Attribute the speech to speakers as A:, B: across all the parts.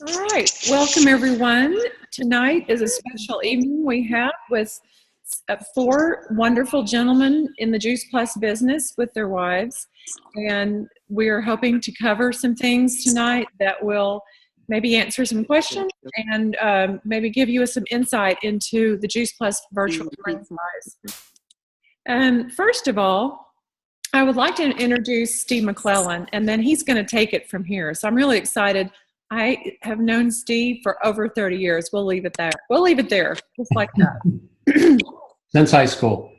A: All right, welcome everyone. Tonight is a special evening we have with four wonderful gentlemen in the Juice Plus business with their wives. And we are hoping to cover some things tonight that will maybe answer some questions and maybe give you some insight into the Juice Plus virtual franchise. First of all, I would like to introduce Steve McClellan, and then he's going to take it from here. So I'm really excited. I have known Steve for over 30 years. We'll leave it there. We'll leave it there, just like that.
B: Since high school.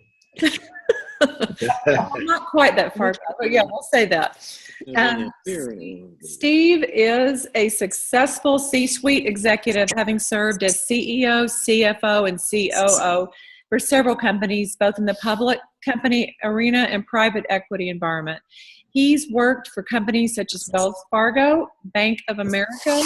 A: Not quite that far back, but yeah, we'll say that. Steve is a successful C-suite executive, having served as CEO, CFO, and COO for several companies, both in the public company arena and private equity environment. He's worked for companies such as Wells Fargo, Bank of America,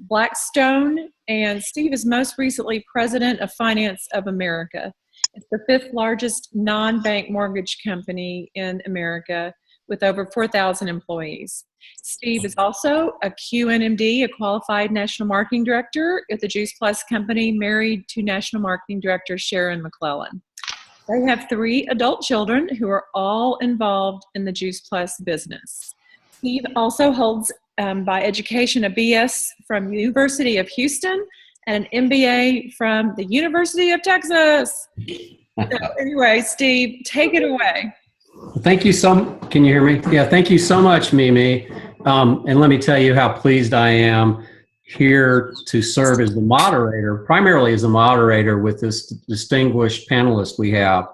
A: Blackstone, and Steve is most recently president of Finance of America. It's the fifth largest non-bank mortgage company in America with over 4,000 employees. Steve is also a QNMD, a qualified national marketing director at the Juice Plus company, married to national marketing director Sharon McClellan. They have 3 adult children who are all involved in the Juice Plus business. Steve also holds, by education, a BS from the University of Houston and an MBA from the University of Texas. So anyway, Steve, take it away.
B: Thank you can you hear me? Yeah, thank you so much, Mimi. And let me tell you how pleased I am here to serve as the moderator, primarily as the moderator with this distinguished panelist we have.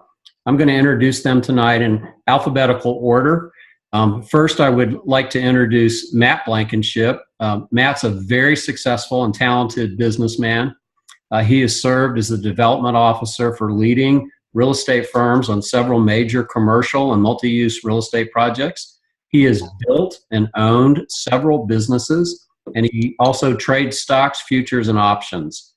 B: I'm going to introduce them tonight in alphabetical order. First, I would like to introduce Matt Blankenship. Matt's a very successful and talented businessman. He has served as the development officer for leading real estate firms on several major commercial and multi-use real estate projects. He has built and owned several businesses, and he also trades stocks, futures, and options.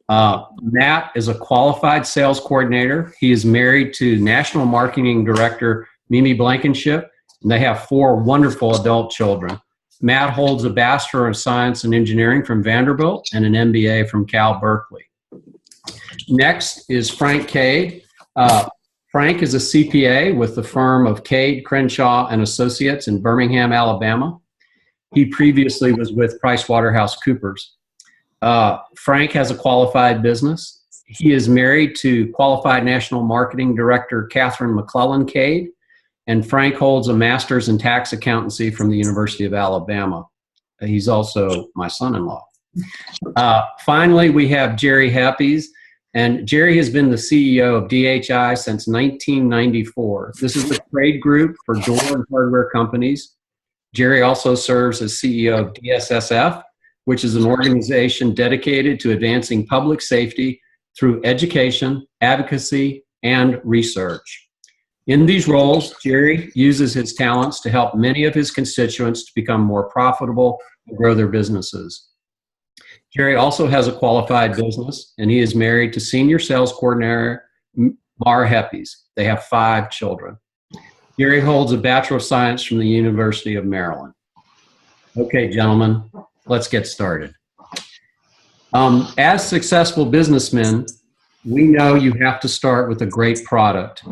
B: Matt is a qualified sales coordinator. He is married to National Marketing Director Mimi Blankenship, and they have 4 wonderful adult children. Matt holds a Bachelor of Science in Engineering from Vanderbilt and an MBA from Cal Berkeley. Next is Frank Cade. Frank is a CPA with the firm of Cade, Crenshaw and Associates in Birmingham, Alabama. He previously was with PricewaterhouseCoopers. Frank has a qualified business. He is married to qualified National Marketing Director Catherine McClellan Cade, and Frank holds a master's in tax accountancy from the University of Alabama. He's also my son-in-law. Finally, we have Jerry Heppies, and Jerry has been the CEO of DHI since 1994. This is the trade group for door and hardware companies. Jerry also serves as CEO of DSSF, which is an organization dedicated to advancing public safety through education, advocacy, and research. In these roles, Jerry uses his talents to help many of his constituents to become more profitable and grow their businesses. Jerry also has a qualified business, and he is married to senior sales coordinator Mara Heppies. They have 5 children. Jerry holds a Bachelor of Science from the University of Maryland. Okay, gentlemen, let's get started. As successful businessmen, we know you have to start with a great product.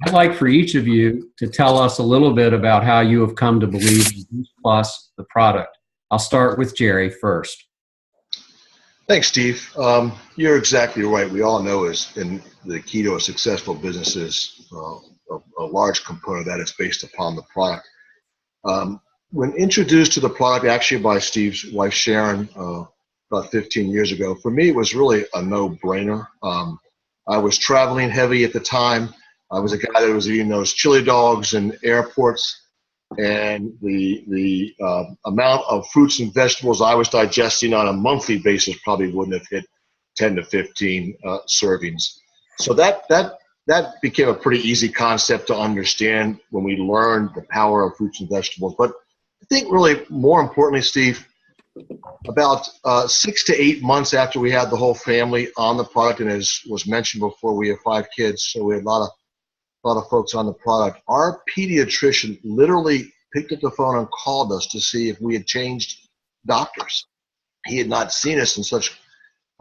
B: I'd like for each of you to tell us a little bit about how you have come to believe in Juice Plus, the product. I'll start with Jerry first.
C: Thanks, Steve. You're exactly right. We all know in the key to a successful business is a large component of that is based upon the product. When introduced to the product, actually by Steve's wife Sharon, about 15 years ago, for me it was really a no-brainer. I was traveling heavy at the time. I was a guy that was eating those chili dogs in airports, and the amount of fruits and vegetables I was digesting on a monthly basis probably wouldn't have hit 10 to 15 servings. So that became a pretty easy concept to understand when we learned the power of fruits and vegetables. But I think really more importantly, Steve, about 6 to 8 months after we had the whole family on the product, and as was mentioned before, we have 5 kids, so we had a lot of folks on the product. Our pediatrician literally picked up the phone and called us to see if we had changed doctors. He had not seen us in such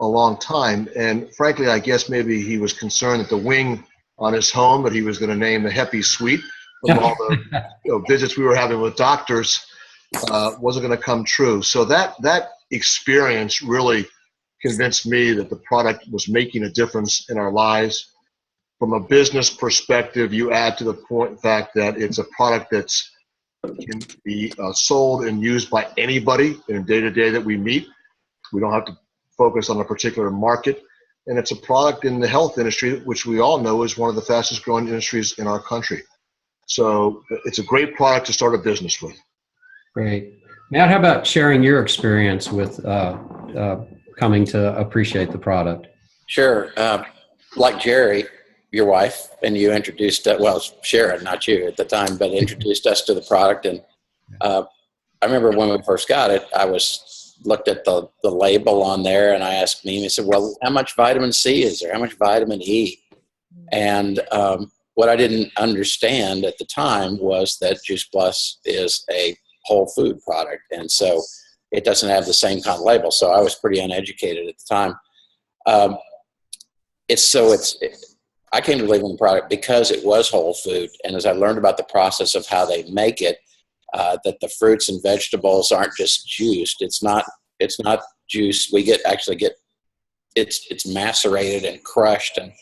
C: a long time. And frankly, I guess maybe he was concerned that the wing on his home that he was going to name the Happy Suite from all the visits we were having with doctors wasn't going to come true. So that experience really convinced me that the product was making a difference in our lives. From a business perspective, you add to the fact that it's a product that's can be sold and used by anybody in a day-to-day that we meet. We don't have to focus on a particular market. And it's a product in the health industry, which we all know is one of the fastest growing industries in our country. So it's a great product to start a business with.
B: Great. Matt, how about sharing your experience with coming to appreciate the product?
D: Sure. Like Jerry, your wife, and you introduced, well, Sharon, not you at the time, but introduced us to the product. And I remember when we first got it, I looked at the label on there, and I asked Mimi, I said, well, how much vitamin C is there? How much vitamin E? And what I didn't understand at the time was that Juice Plus is a whole food product. And so it doesn't have the same kind of label. So I was pretty uneducated at the time. I came to believe in the product because it was whole food. And as I learned about the process of how they make it, that the fruits and vegetables aren't just juiced. It's not juice. We actually get it's macerated and crushed, and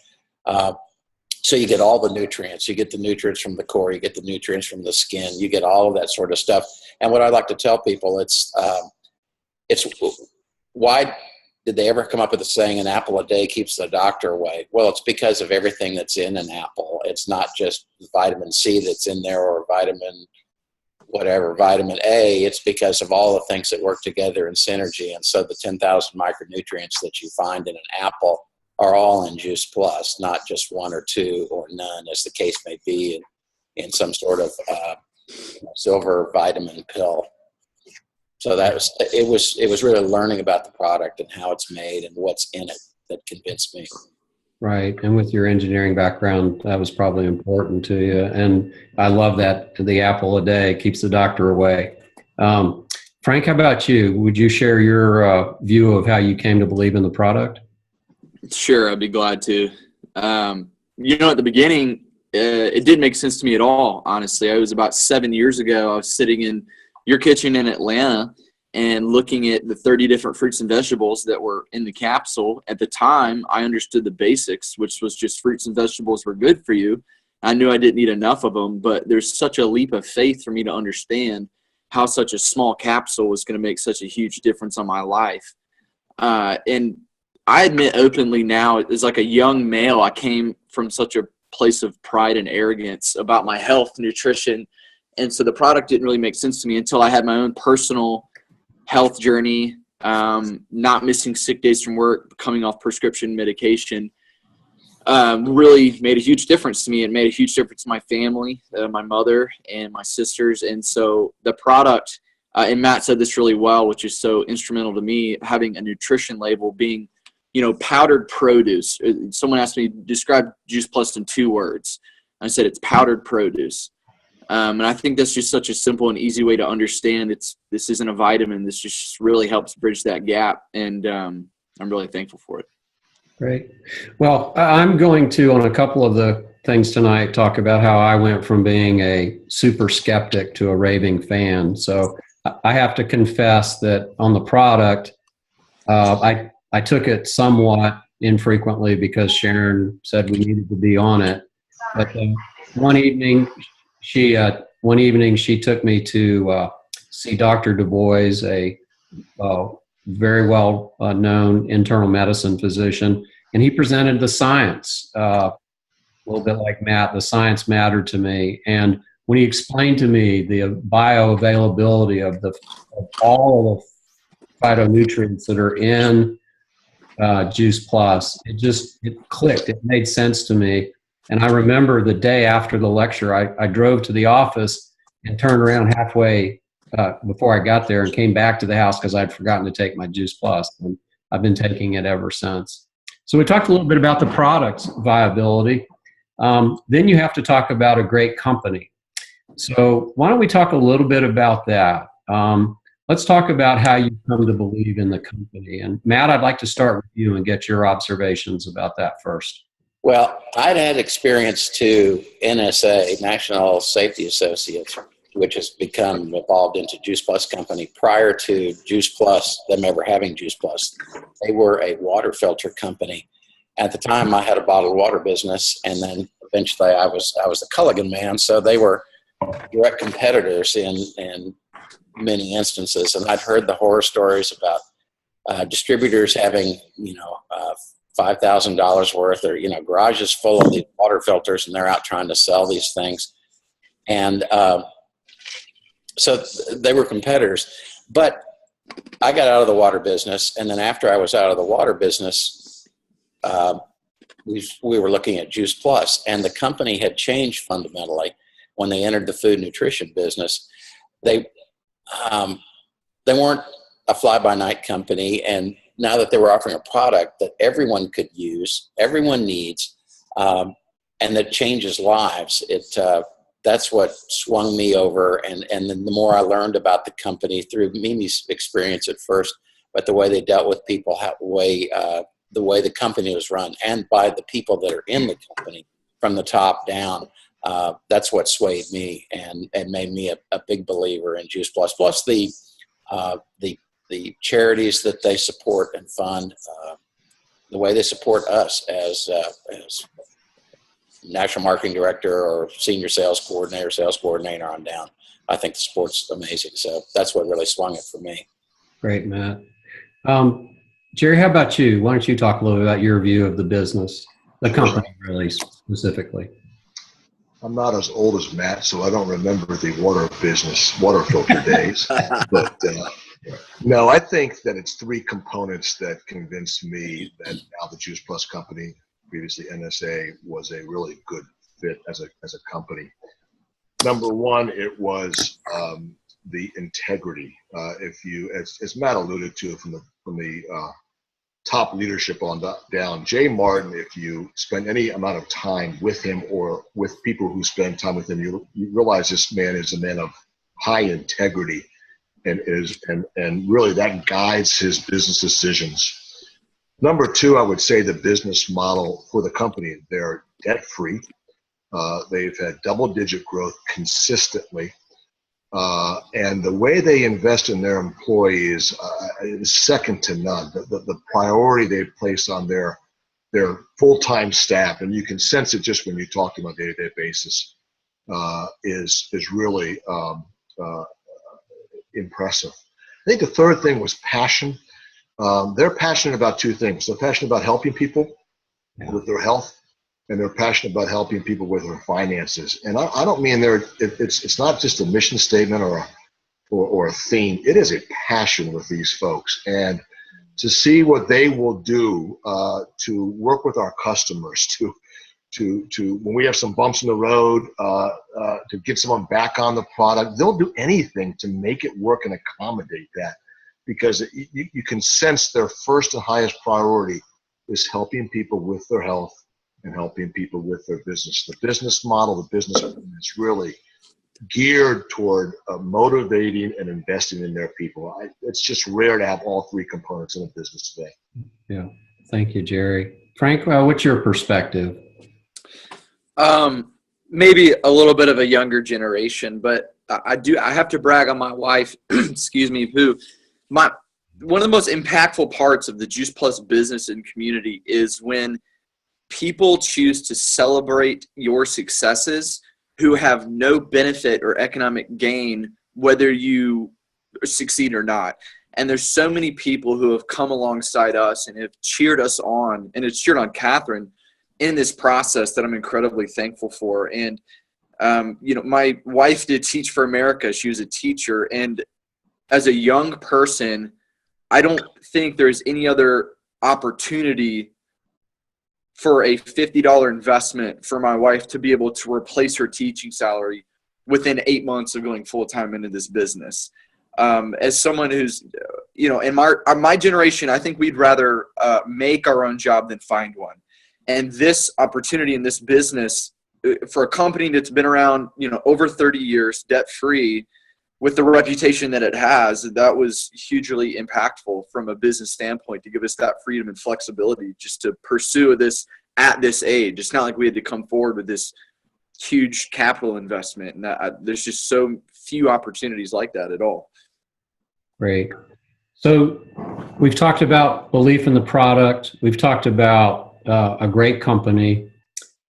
D: so you get all the nutrients. You get the nutrients from the core. You get the nutrients from the skin. You get all of that sort of stuff. And what I like to tell people, it's why did they ever come up with the saying, an apple a day keeps the doctor away? Well, it's because of everything that's in an apple. It's not just vitamin C that's in there or vitamin A. It's because of all the things that work together in synergy. And so the 10,000 micronutrients that you find in an apple are all in Juice Plus, not just one or two or none, as the case may be in some sort of silver vitamin pill. So it was really learning about the product and how it's made and what's in it that convinced me.
B: Right. And with your engineering background, that was probably important to you. And I love that the apple a day keeps the doctor away. Frank, how about you? Would you share your view of how you came to believe in the product?
E: Sure, I'd be glad to. At the beginning, it didn't make sense to me at all, honestly. It was about 7 years ago. I was sitting in your kitchen in Atlanta and looking at the 30 different fruits and vegetables that were in the capsule. At the time, I understood the basics, which was just fruits and vegetables were good for you. I knew I didn't need enough of them, but there's such a leap of faith for me to understand how such a small capsule was going to make such a huge difference on my life. And I admit openly now, as like a young male, I came from such a place of pride and arrogance about my health, nutrition. And so the product didn't really make sense to me until I had my own personal health journey, not missing sick days from work, coming off prescription medication, really made a huge difference to me. It made a huge difference to my family, my mother and my sisters. And so the product, and Matt said this really well, which is so instrumental to me, having a nutrition label being, powdered produce. Someone asked me, describe Juice Plus in 2 words. I said, it's powdered produce. And I think that's just such a simple and easy way to understand this isn't a vitamin. This just really helps bridge that gap. And I'm really thankful for it.
B: Great. Well, I'm going to, on a couple of the things tonight, talk about how I went from being a super skeptic to a raving fan. So I have to confess that on the product, I took it somewhat infrequently because Sharon said we needed to be on it. But one evening she took me to see Dr. Du Bois, a very well known internal medicine physician, and he presented the science. A little bit like Matt, the science mattered to me. And when he explained to me the bioavailability of all of the phytonutrients that are in Juice Plus, it clicked. It made sense to me. And I remember the day after the lecture, I drove to the office and turned around halfway before I got there and came back to the house because I'd forgotten to take my Juice Plus. And I've been taking it ever since. So we talked a little bit about the product's viability. Then you have to talk about a great company. So why don't we talk a little bit about that? Let's talk about how you come to believe in the company. And Matt, I'd like to start with you and get your observations about that first.
D: Well, I'd had experience to NSA, National Safety Associates, which has become evolved into Juice Plus Company. Prior to Juice Plus, them ever having Juice Plus, they were a water filter company. At the time, I had a bottled water business, and then eventually I was the Culligan man. So they were direct competitors in many instances, and I'd heard the horror stories about distributors having $5,000 worth, or garages full of these water filters, and they're out trying to sell these things, and so they were competitors. But I got out of the water business, and then after I was out of the water business, we were looking at Juice Plus, and the company had changed fundamentally when they entered the food nutrition business. They weren't a fly-by-night company, and now that they were offering a product that everyone could use, everyone needs, and that changes lives, that's what swung me over. And then the more I learned about the company through Mimi's experience at first, but the way they dealt with people, the way the company was run, and by the people that are in the company from the top down, that's what swayed me and made me a big believer in Juice Plus. Plus the charities that they support and fund, the way they support us as national marketing director or senior sales coordinator on down. I think the support's amazing. So that's what really swung it for me.
B: Great, Matt. Jerry, how about you? Why don't you talk a little bit about your view of the business, the company really specifically?
C: I'm not as old as Matt, so I don't remember the water filter days. But no, I think that it's three components that convinced me that now the Juice Plus Company, previously NSA, was a really good fit as a company. Number one, it was the integrity. As Matt alluded to from the top leadership on down, Jay Martin, if you spend any amount of time with him or with people who spend time with him, you realize this man is a man of high integrity, and really that guides his business decisions. Number two, I would say the business model for the company, they're debt-free. They've had double-digit growth consistently. And the way they invest in their employees is second to none. The priority they place on their full-time staff, and you can sense it just when you talk to them on a day-to-day basis, is really impressive. I think the third thing was passion. They're passionate about two things. They're passionate about helping people with their health, and they're passionate about helping people with their finances. And I don't mean it's not just a mission statement or a theme. It is a passion with these folks. And to see what they will do to work with our customers, to when we have some bumps in the road, to get someone back on the product, they'll do anything to make it work and accommodate that, because you can sense their first and highest priority is helping people with their health and helping people with their business. The business model, the business is really geared toward motivating and investing in their people. It's just rare to have all three components in a business today.
B: Yeah. Thank you, Jerry. Frank, what's your perspective?
E: Maybe a little bit of a younger generation, but I have to brag on my wife, excuse me, one of the most impactful parts of the Juice Plus business and community is when people choose to celebrate your successes who have no benefit or economic gain, whether you succeed or not. And there's so many people who have come alongside us and have cheered us on, and it's cheered on Catherine in this process that I'm incredibly thankful for. And, my wife did Teach for America. She was a teacher. And as a young person, I don't think there's any other opportunity for a $50 investment for my wife to be able to replace her teaching salary within 8 months of going full-time into this business. As someone who's, in my generation, I think we'd rather make our own job than find one. And this opportunity in this business for a company that's been around, over 30 years, debt free, with the reputation that it has, that was hugely impactful from a business standpoint to give us that freedom and flexibility just to pursue this at this age. It's not like we had to come forward with this huge capital investment, and there's just so few opportunities like that at all.
B: Great. So we've talked about belief in the product. We've talked about a great company.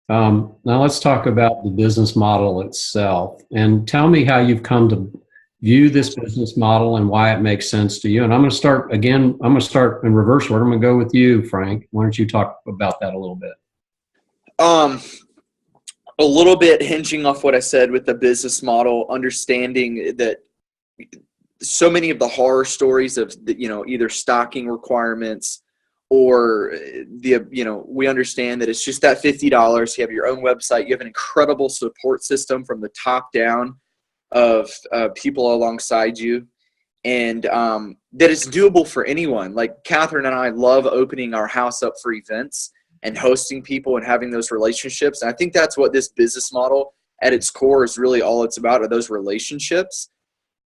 B: Now let's talk about the business model itself, and tell me how you've come to view this business model and why it makes sense to you. And I'm going to start in reverse order. I'm going to go with you, Frank. Why don't you talk about that a little bit?
E: A little bit hinging off what I said with the business model, understanding that so many of the horror stories of either stocking requirements or we understand that it's just that $50. You have your own website. You have an incredible support system from the top down of people alongside you, and that it's doable for anyone. Like Catherine and I love opening our house up for events and hosting people and having those relationships. And I think that's what this business model at its core is really all it's about, are those relationships.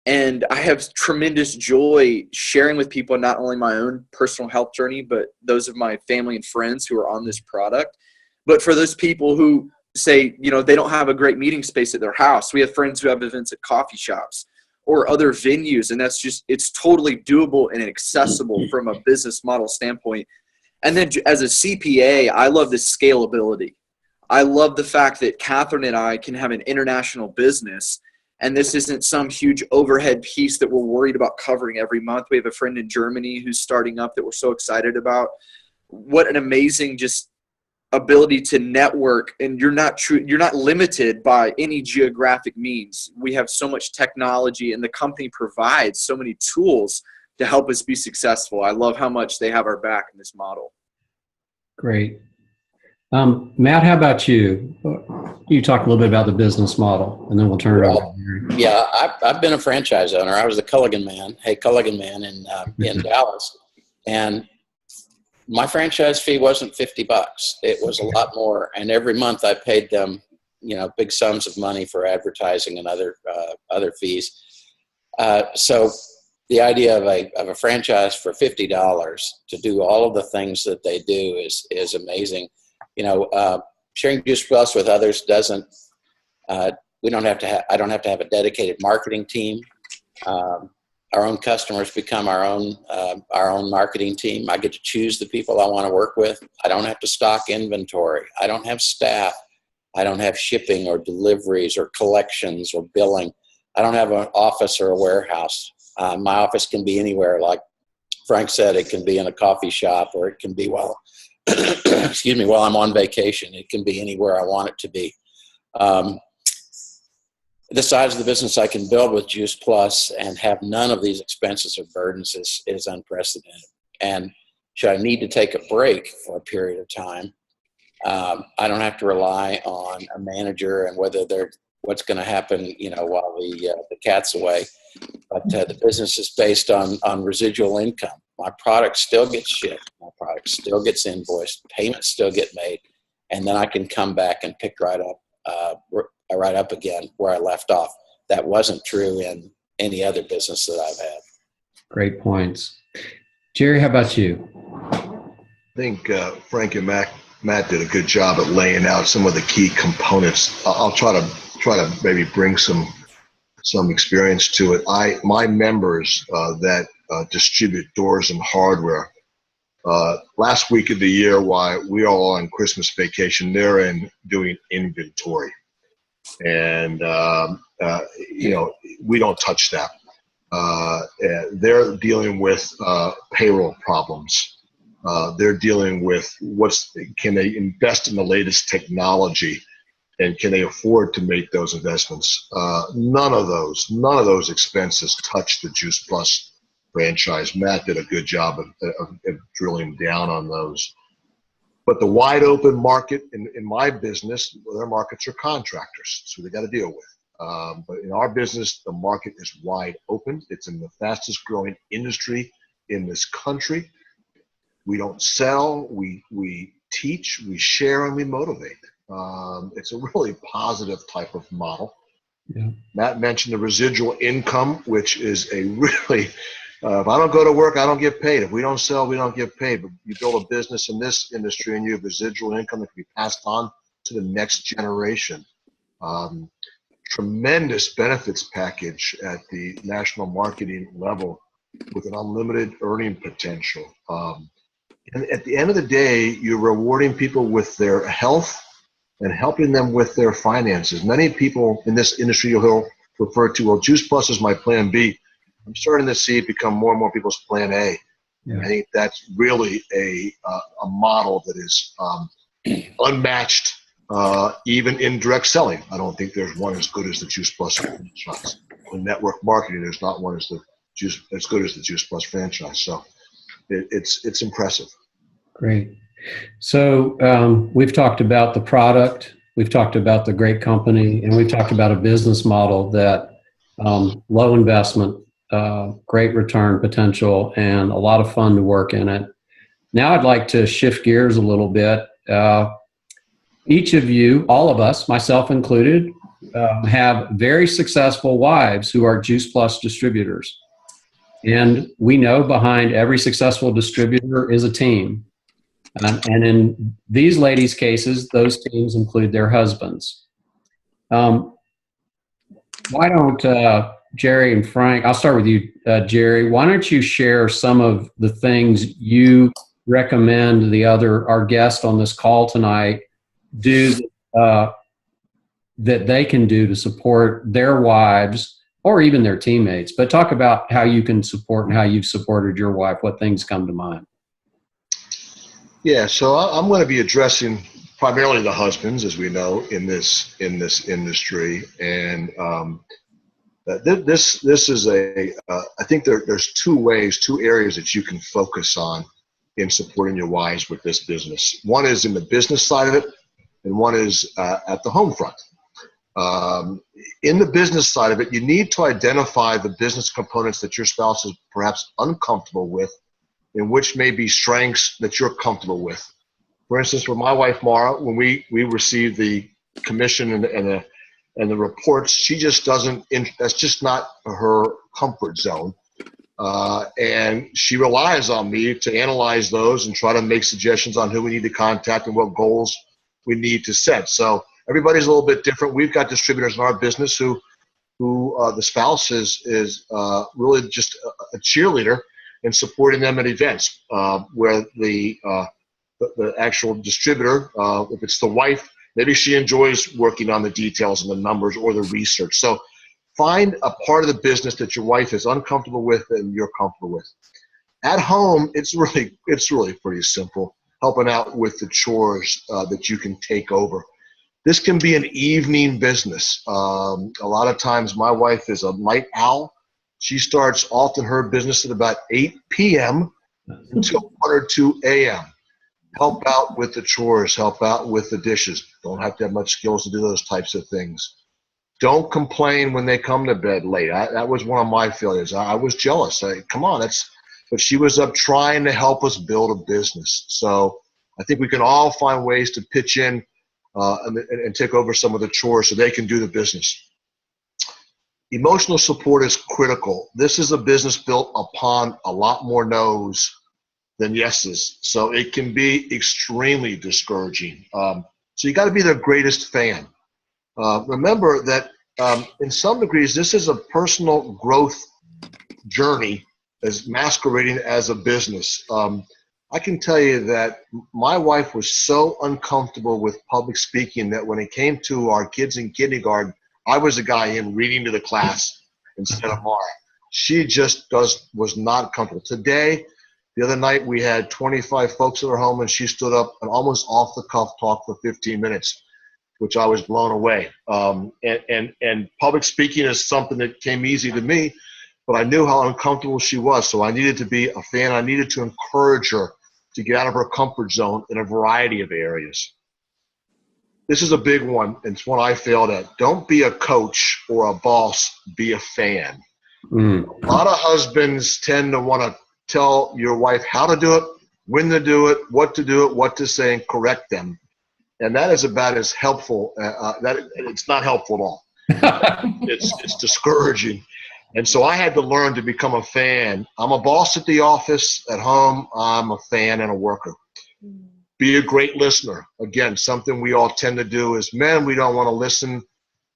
E: And I have tremendous joy sharing with people not only my own personal health journey, but those of my family and friends who are on this product. But for those people who say, they don't have a great meeting space at their house, we have friends who have events at coffee shops or other venues. And it's totally doable and accessible from a business model standpoint. And then as a CPA, I love the scalability. I love the fact that Catherine and I can have an international business, and this isn't some huge overhead piece that we're worried about covering every month. We have a friend in Germany who's starting up that we're so excited about. What an amazing just ability to network, and you're not limited by any geographic means. We have so much technology, and the company provides so many tools to help us be successful. I love how much they have our back in this model.
B: Great. Matt, how about you? You talk a little bit about the business model, and then we'll turn it over to you.
D: Yeah, I've been a franchise owner. I was the Culligan man in Dallas. And my franchise fee wasn't $50. It was a lot more. And every month I paid them, big sums of money for advertising and other fees. So the idea of a franchise for $50 to do all of the things that they do is amazing. Sharing Juice Plus with others doesn't. I don't have to have a dedicated marketing team. Our own customers become our own marketing team. I get to choose the people I want to work with. I don't have to stock inventory. I don't have staff. I don't have shipping or deliveries or collections or billing. I don't have an office or a warehouse. My office can be anywhere. Like Frank said, it can be in a coffee shop, or it can be while I'm on vacation. It can be anywhere I want it to be. The size of the business I can build with Juice Plus and have none of these expenses or burdens is unprecedented. And should I need to take a break for a period of time, I don't have to rely on a manager and what's going to happen, while the cat's away. But the business is based on residual income. My product still gets shipped. My product still gets invoiced. Payments still get made, and then I can come back and pick right up again where I left off. That wasn't true in any other business that I've had.
B: Great points. Jerry, how about you?
C: I think Frank and Matt did a good job at laying out some of the key components. I'll try to maybe bring some experience to it. My members that distribute doors and hardware, last week of the year while we are all on Christmas vacation, they're in doing inventory. And, we don't touch that. They're dealing with payroll problems. They're dealing with can they invest in the latest technology, and can they afford to make those investments? None of those expenses touch the Juice Plus franchise. Matt did a good job of drilling down on those. But the wide open market in my business, their markets are contractors, so they got to deal with. But in our business, the market is wide open. It's in the fastest growing industry in this country. We don't sell, we teach, we share, and we motivate. It's a really positive type of model.
B: Yeah.
C: Matt mentioned the residual income, which is a really, if I don't go to work, I don't get paid. If we don't sell, we don't get paid. But you build a business in this industry and you have residual income that can be passed on to the next generation. Tremendous benefits package at the national marketing level with an unlimited earning potential. And at the end of the day, you're rewarding people with their health and helping them with their finances. Many people in this industry will refer to, well, Juice Plus is my plan B. I'm starting to see it become more and more people's plan A.
B: Yeah.
C: I think that's really a model that is unmatched, even in direct selling. I don't think there's one as good as the Juice Plus franchise. In network marketing, there's not one as good as the Juice Plus franchise. So it's impressive.
B: Great. So we've talked about the product, we've talked about the great company, and we've talked about a business model that low investment, great return potential, and a lot of fun to work in it. Now I'd like to shift gears a little bit. Each of you, all of us, myself included, have very successful wives who are Juice Plus distributors. And we know behind every successful distributor is a team. And in these ladies' cases, those teams include their husbands. Why don't Jerry and Frank, I'll start with you, Jerry. Why don't you share some of the things you recommend our guest on this call tonight do that they can do to support their wives or even their teammates, but talk about how you can support and how you've supported your wife, what things come to mind.
C: Yeah, so I'm going to be addressing primarily the husbands, as we know, in this industry, and this is I think there's two areas that you can focus on in supporting your wives with this business. One is in the business side of it, and one is at the home front. In the business side of it, you need to identify the business components that your spouse is perhaps uncomfortable with, and which may be strengths that you're comfortable with. For instance, with my wife Mara, when we receive the commission and the reports, she just doesn't. That's just not her comfort zone, and she relies on me to analyze those and try to make suggestions on who we need to contact and what goals we need to set. So everybody's a little bit different. We've got distributors in our business who the spouse is really just a cheerleader in supporting them at events, where the actual distributor, if it's the wife, maybe she enjoys working on the details and the numbers or the research. So find a part of the business that your wife is uncomfortable with and you're comfortable with. At home, it's really pretty simple, helping out with the chores that you can take over. This can be an evening business. A lot of times my wife is a night owl. She starts often her business at about 8 p.m. until 1 or 2 a.m. Help out with the chores, help out with the dishes. Don't have to have much skills to do those types of things. Don't complain when they come to bed late. That was one of my failures. I was jealous. Come on, but she was up trying to help us build a business. So I think we can all find ways to pitch in and take over some of the chores so they can do the business. Emotional support is critical. This is a business built upon a lot more no's than yeses, so it can be extremely discouraging. So you got to be their greatest fan. Remember that in some degrees, this is a personal growth journey as masquerading as a business. I can tell you that my wife was so uncomfortable with public speaking that when it came to our kids in kindergarten, I was the guy in reading to the class instead of Mara. She just was not comfortable. Today, the other night, we had 25 folks at her home, and she stood up and almost off the cuff talked for 15 minutes, which I was blown away. And public speaking is something that came easy to me, but I knew how uncomfortable she was, so I needed to be a fan. I needed to encourage her to get out of her comfort zone in a variety of areas. This is a big one, and it's one I failed at. Don't be a coach or a boss, be a fan. A lot of husbands tend to want to tell your wife how to do it, when to do it, what to say, and correct them. And that is about as helpful. That it's not helpful at all. It's discouraging. And so I had to learn to become a fan. I'm a boss at the office. At home, I'm a fan and a worker. Be a great listener. Again, something we all tend to do as men. We don't want to listen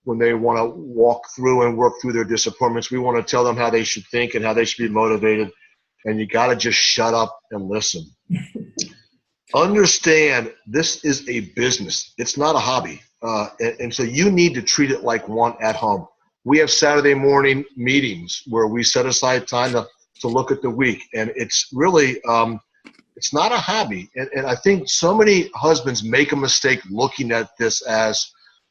C: when they want to walk through and work through their disappointments. We want to tell them how they should think and how they should be motivated. And you got to just shut up and listen. Understand this is a business. It's not a hobby. And so you need to treat it like one at home. We have Saturday morning meetings where we set aside time to look at the week. And it's really, it's not a hobby. And I think so many husbands make a mistake looking at this as,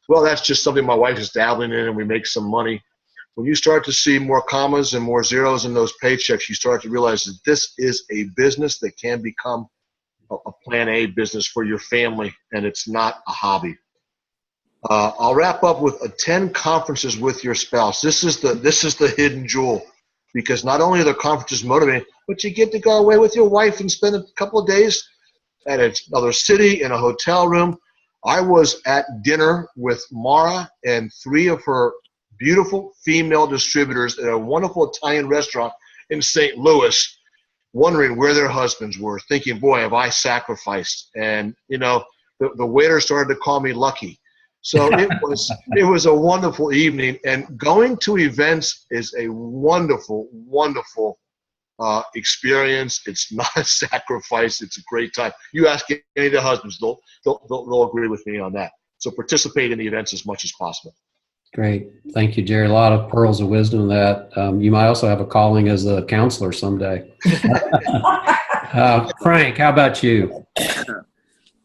C: well, that's just something my wife is dabbling in and we make some money. When you start to see more commas and more zeros in those paychecks, you start to realize that this is a business that can become a plan A business for your family, and it's not a hobby. I'll wrap up with 10 conferences with your spouse. This is the hidden jewel, because not only are the conferences motivating, but you get to go away with your wife and spend a couple of days at another city in a hotel room. I was at dinner with Mara and 3 of her beautiful female distributors at a wonderful Italian restaurant in St. Louis, wondering where their husbands were, thinking, boy, have I sacrificed. And, you know, the waiter started to call me lucky. So it was a wonderful evening. And going to events is a wonderful, wonderful experience. It's not a sacrifice. It's a great time. You ask any of the husbands, they'll agree with me on that. So participate in the events as much as possible.
B: Great. Thank you, Jerry. A lot of pearls of wisdom that you might also have a calling as a counselor someday. Frank, how about you?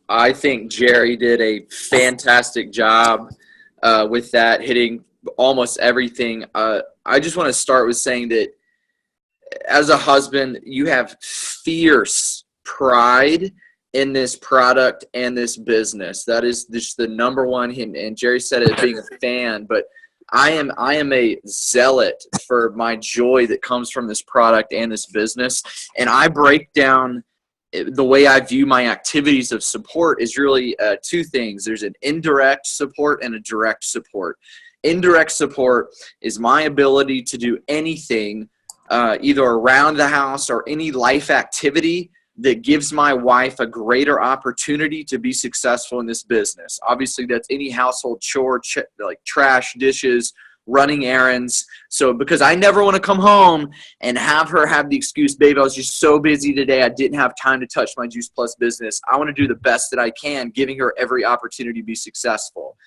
E: I think Jerry did a fantastic job with that, hitting almost everything. I just want to start with saying that as a husband, you have fierce pride in this product and this business. That is just the number one. And Jerry said it being a fan, but I am a zealot for my joy that comes from this product and this business. And I break down the way I view my activities of support is really 2 things. There's an indirect support and a direct support. Indirect support is my ability to do anything either around the house or any life activity that gives my wife a greater opportunity to be successful in this business. Obviously, that's any household chore, like trash, dishes, running errands. So because I never want to come home and have her have the excuse, babe, I was just so busy today, I didn't have time to touch my Juice Plus business. I want to do the best that I can, giving her every opportunity to be successful.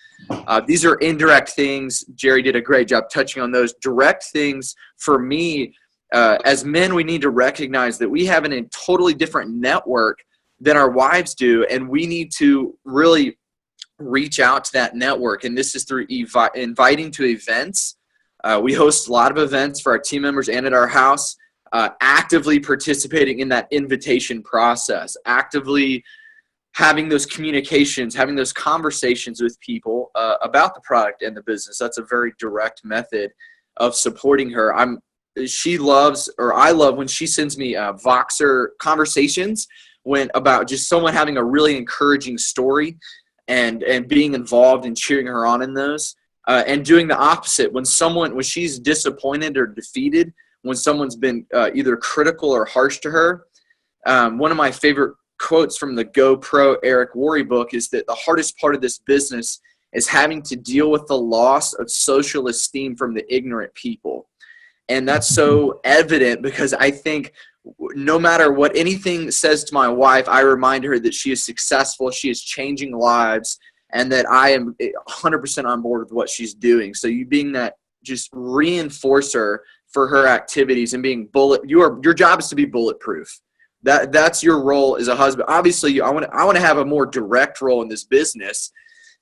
E: These are indirect things. Jerry did a great job touching on those. Direct things for me, as men, we need to recognize that we have a totally different network than our wives do, and we need to really reach out to that network. And this is through inviting to events. We host a lot of events for our team members and at our house, actively participating in that invitation process, actively having those communications, having those conversations with people about the product and the business. That's a very direct method of supporting her. I love when she sends me Voxer conversations about just someone having a really encouraging story and being involved and cheering her on in those, and doing the opposite when she's disappointed or defeated, when someone's been either critical or harsh to her. One of my favorite quotes from the Go Pro Eric Worre book is that the hardest part of this business is having to deal with the loss of social esteem from the ignorant people. And that's so evident because I think no matter what anything says to my wife, I remind her that she is successful, she is changing lives, and that I am 100% on board with what she's doing. So you being that just reinforcer for her activities and being your job is to be bulletproof. That's your role as a husband. Obviously, I want to have a more direct role in this business.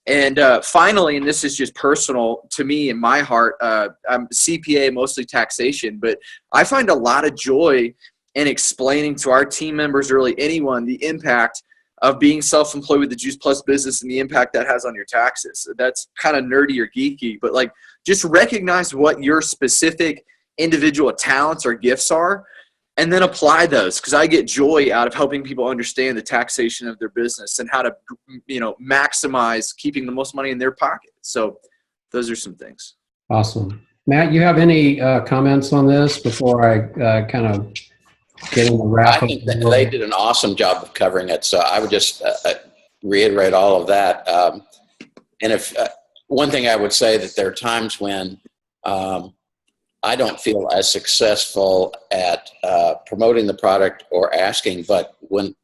E: And finally, and this is just personal to me in my heart, I'm CPA, mostly taxation, but I find a lot of joy in explaining to our team members, or really anyone, the impact of being self-employed with the Juice Plus business and the impact that has on your taxes. So that's kind of nerdy or geeky, but like just recognize what your specific individual talents or gifts are and then apply those, because I get joy out of helping people understand the taxation of their business and how to, maximize keeping the most money in their pocket. So those are some things.
B: Awesome. Matt, you have any comments on this before I kind of get in the wrap
D: I
B: up?
D: think that they did an awesome job of covering it. So I would just reiterate all of that. And if one thing I would say that there are times when I don't feel as successful at promoting the product or asking, but what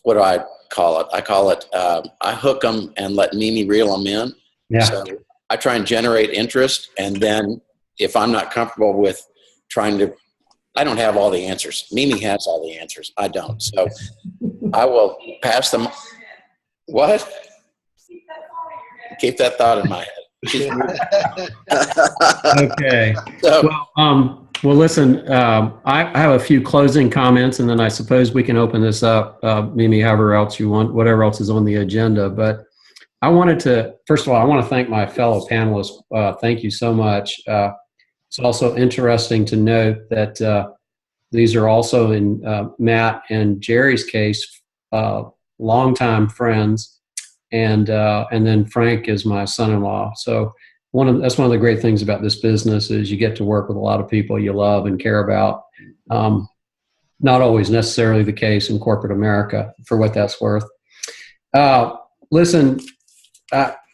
D: do I call it? I call it, I hook them and let Mimi reel them in.
B: Yeah.
D: So I try and generate interest. And then if I'm not comfortable with I don't have all the answers. Mimi has all the answers. I don't. So I will pass them. What? Keep that thought in my head.
B: Okay.
D: So,
B: Well, listen, I have a few closing comments, and then I suppose we can open this up, Mimi, however else you want, whatever else is on the agenda. But I wanted to, first of all, I want to thank my fellow panelists. Thank you so much. It's also interesting to note that these are also, in Matt and Jerry's case, longtime friends, and then Frank is my son-in-law. So that's one of the great things about this business is you get to work with a lot of people you love and care about. Not always necessarily the case in corporate America, for what that's worth. Listen,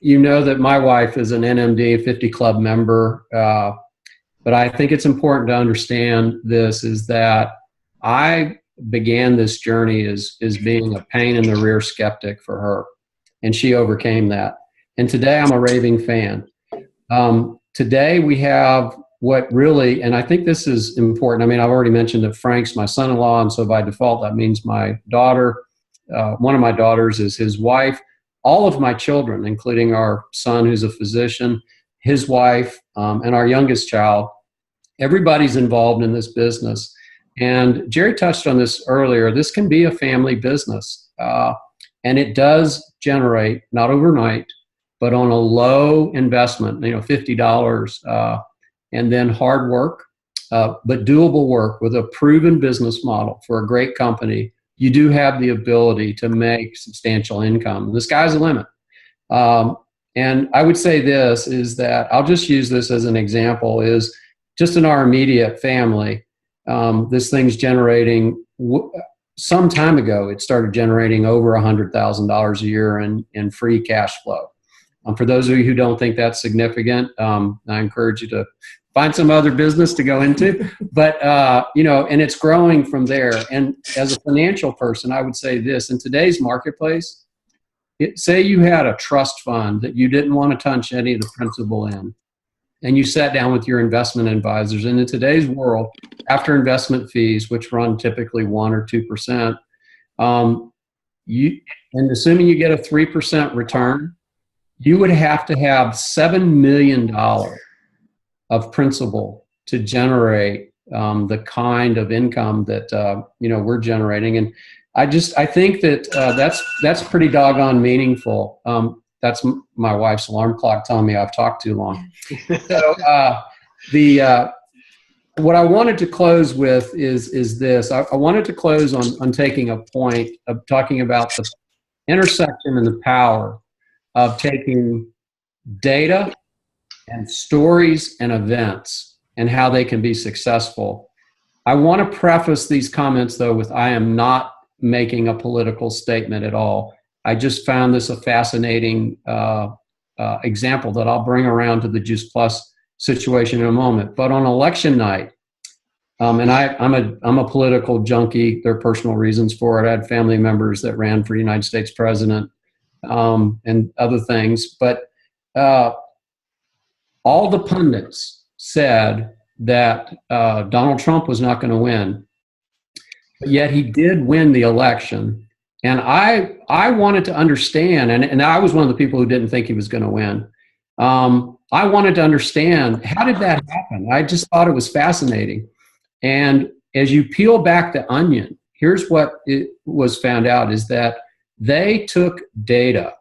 B: you know that my wife is an NMD 50 Club member, but I think it's important to understand this is that I began this journey as being a pain in the rear skeptic for her, and she overcame that. And today I'm a raving fan. Today we have what really, and I think this is important. I mean, I've already mentioned that Frank's my son-in-law, and so by default, that means my daughter, one of my daughters is his wife. All of my children, including our son who's a physician, his wife, and our youngest child, everybody's involved in this business. And Jerry touched on this earlier. This can be a family business, and it does generate, not overnight, but on a low investment, $50, and then hard work, but doable work with a proven business model for a great company. You do have the ability to make substantial income. The sky's the limit. And I would say this is that, I'll just use this as an example, is just in our immediate family, this thing's generating, some time ago, it started generating over $100,000 a year in free cash flow. For those of you who don't think that's significant, I encourage you to find some other business to go into, but, and it's growing from there. And as a financial person, I would say this: in today's marketplace, say you had a trust fund that you didn't want to touch any of the principal in, and you sat down with your investment advisors. And in today's world, after investment fees, which run typically 1 or 2%, and assuming you get a 3% return, you would have to have $7 million of principal to generate the kind of income that we're generating. And I think that that's pretty doggone meaningful. That's my wife's alarm clock telling me I've talked too long. So what I wanted to close with is this. I wanted to close on taking a point of talking about the intersection and the power of taking data and stories and events and how they can be successful. I want to preface these comments, though, with I am not making a political statement at all. I just found this a fascinating example that I'll bring around to the Juice Plus situation in a moment. But on election night, and I'm a political junkie. There are personal reasons for it. I had family members that ran for United States president and other things. But all the pundits said that Donald Trump was not going to win. But yet he did win the election. And I wanted to understand, and I was one of the people who didn't think he was going to win. I wanted to understand, how did that happen? I just thought it was fascinating. And as you peel back the onion, here's what it was found out, is that they took data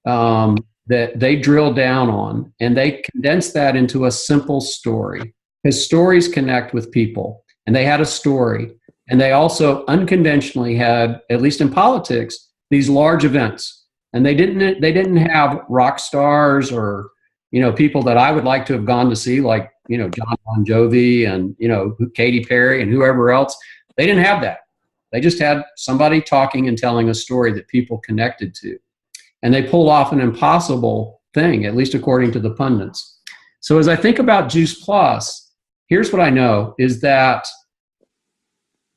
B: that they drilled down on, and they condensed that into a simple story, because stories connect with people. and they had a story. And they also unconventionally had, at least in politics, these large events. And they didn't have rock stars or, people that I would like to have gone to see, like, John Bon Jovi and, Katy Perry and whoever else. They didn't have that. They just had somebody talking and telling a story that people connected to. And they pulled off an impossible thing, at least according to the pundits. So as I think about Juice Plus, here's what I know is that,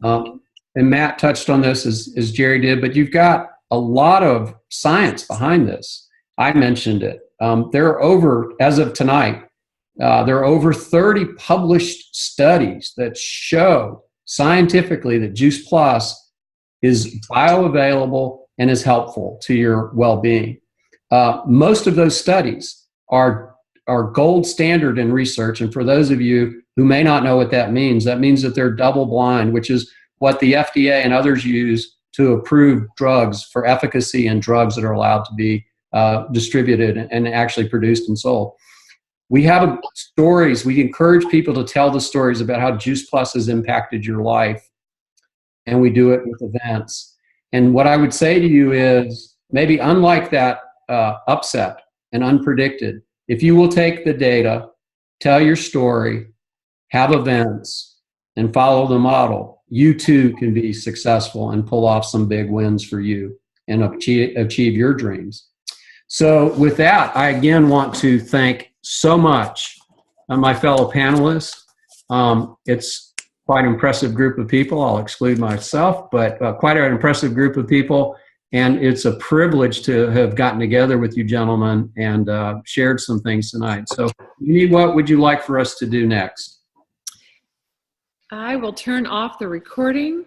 B: and Matt touched on this as Jerry did, but you've got a lot of science behind this. I mentioned it. There are over, as of tonight, there are over 30 published studies that show scientifically that Juice Plus is bioavailable and is helpful to your well-being. Most of those studies are gold standard in research. And for those of you who may not know what that means that they're double blind, which is what the FDA and others use to approve drugs for efficacy and drugs that are allowed to be distributed and actually produced and sold. We have stories. We encourage people to tell the stories about how Juice Plus has impacted your life. And we do it with events. And what I would say to you is, maybe unlike that upset and unpredicted, if you will take the data, tell your story, have events, and follow the model, you too can be successful and pull off some big wins for you and achieve your dreams. So with that, I again want to thank so much my fellow panelists. It's quite an impressive group of people. I'll exclude myself, but quite an impressive group of people. And it's a privilege to have gotten together with you gentlemen and shared some things tonight. So, what would you like for us to do next?
A: I will turn off the recording.